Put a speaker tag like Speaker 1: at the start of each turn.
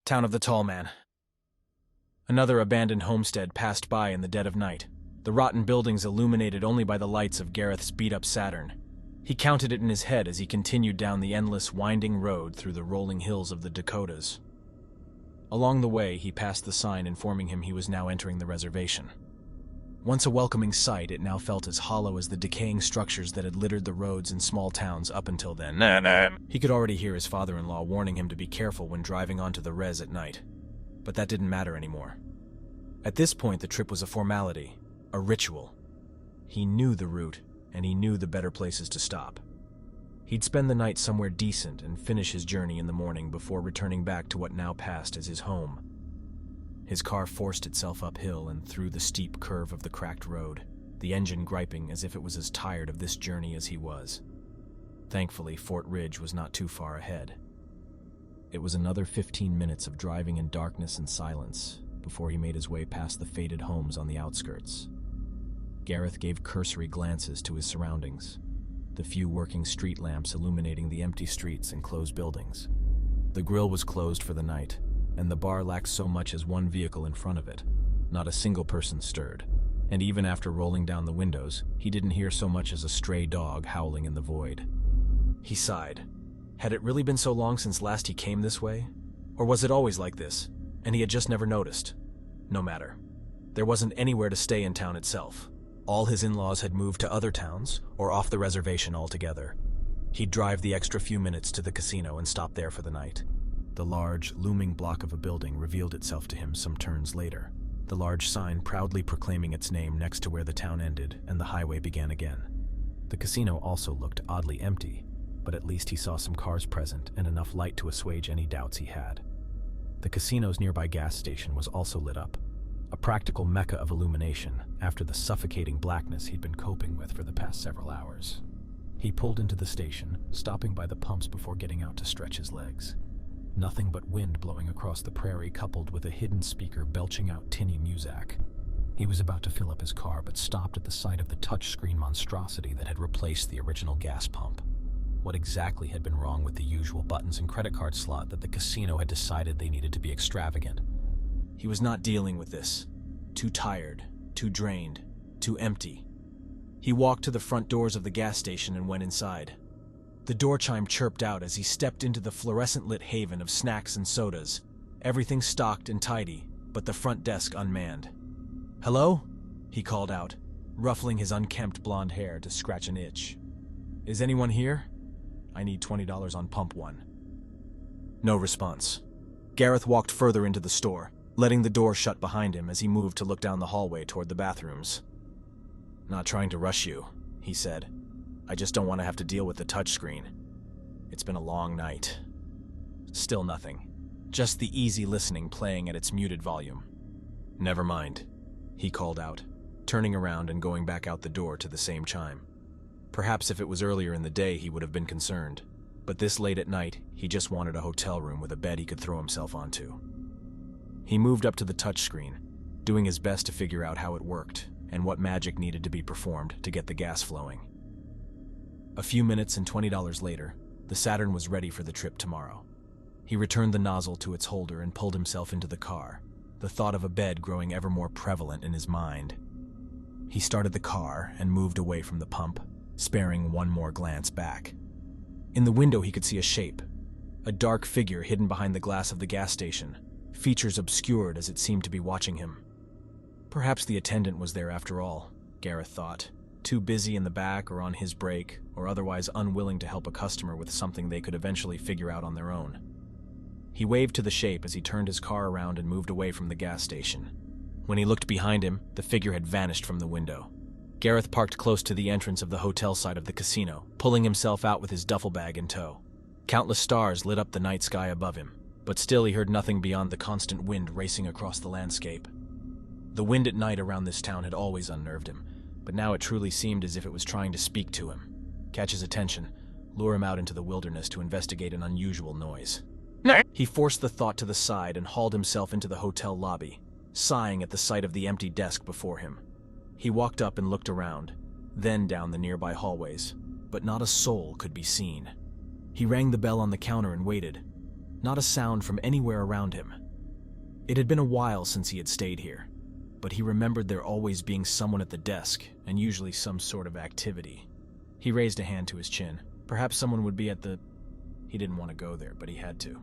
Speaker 1: Town of the Tall Man. Another abandoned homestead passed by in the dead of night, the rotten buildings illuminated only by the lights of Gareth's beat-up Saturn. He counted it in his head as he continued down the endless, winding road through the rolling hills of the Dakotas. Along the way, he passed the sign informing him he was now entering the reservation. Once a welcoming sight, it now felt as hollow as the decaying structures that had littered the roads in small towns up until then. He could already hear his father-in-law warning him to be careful when driving onto the res at night. But that didn't matter anymore. At this point, the trip was a formality, a ritual. He knew the route, and he knew the better places to stop. He'd spend the night somewhere decent and finish his journey in the morning before returning back to what now passed as his home. His car forced itself uphill and through the steep curve of the cracked road, the engine griping as if it was as tired of this journey as he was. Thankfully, Fort Ridge was not too far ahead. It was another 15 minutes of driving in darkness and silence before he made his way past the faded homes on the outskirts. Gareth gave cursory glances to his surroundings, the few working street lamps illuminating the empty streets and closed buildings. The grill was closed for the night, and the bar lacked so much as one vehicle in front of it. Not a single person stirred, and even after rolling down the windows, he didn't hear so much as a stray dog howling in the void. He sighed. Had it really been so long since last he came this way? Or was it always like this, and he had just never noticed? No matter. There wasn't anywhere to stay in town itself. All his in-laws had moved to other towns, or off the reservation altogether. He'd drive the extra few minutes to the casino and stop there for the night. The large, looming block of a building revealed itself to him some turns later, the large sign proudly proclaiming its name next to where the town ended and the highway began again. The casino also looked oddly empty, but at least he saw some cars present and enough light to assuage any doubts he had. The casino's nearby gas station was also lit up, a practical mecca of illumination after the suffocating blackness he'd been coping with for the past several hours. He pulled into the station, stopping by the pumps before getting out to stretch his legs. Nothing but wind blowing across the prairie coupled with a hidden speaker belching out tinny music. He was about to fill up his car but stopped at the sight of the touchscreen monstrosity that had replaced the original gas pump. What exactly had been wrong with the usual buttons and credit card slot that the casino had decided they needed to be extravagant? He was not dealing with this. Too tired, too drained, too empty. He walked to the front doors of the gas station and went inside. The door chime chirped out as he stepped into the fluorescent-lit haven of snacks and sodas, everything stocked and tidy, but the front desk unmanned. "Hello?" he called out, ruffling his unkempt blonde hair to scratch an itch. "Is anyone here? I need $20 on pump 1. No response. Gareth walked further into the store, letting the door shut behind him as he moved to look down the hallway toward the bathrooms. "Not trying to rush you," he said. "I just don't want to have to deal with the touchscreen. It's been a long night." Still nothing. Just the easy listening playing at its muted volume. "Never mind," he called out, turning around and going back out the door to the same chime. Perhaps if it was earlier in the day he would have been concerned, but this late at night he just wanted a hotel room with a bed he could throw himself onto. He moved up to the touchscreen, doing his best to figure out how it worked and what magic needed to be performed to get the gas flowing. A few minutes and $20 later, the Saturn was ready for the trip tomorrow. He returned the nozzle to its holder and pulled himself into the car, the thought of a bed growing ever more prevalent in his mind. He started the car and moved away from the pump, sparing one more glance back. In the window he could see a shape, a dark figure hidden behind the glass of the gas station, features obscured as it seemed to be watching him. Perhaps the attendant was there after all, Gareth thought, too busy in the back or on his break, or otherwise unwilling to help a customer with something they could eventually figure out on their own. He waved to the shape as he turned his car around and moved away from the gas station. When he looked behind him, the figure had vanished from the window. Gareth parked close to the entrance of the hotel side of the casino, pulling himself out with his duffel bag in tow. Countless stars lit up the night sky above him, but still he heard nothing beyond the constant wind racing across the landscape. The wind at night around this town had always unnerved him, but now it truly seemed as if it was trying to speak to him, catch his attention, lure him out into the wilderness to investigate an unusual noise. He forced the thought to the side and hauled himself into the hotel lobby, sighing at the sight of the empty desk before him. He walked up and looked around, then down the nearby hallways, but not a soul could be seen. He rang the bell on the counter and waited. Not a sound from anywhere around him. It had been a while since he had stayed here, but he remembered there always being someone at the desk, and usually some sort of activity. He raised a hand to his chin. Perhaps someone would be at the... He didn't want to go there, but he had to.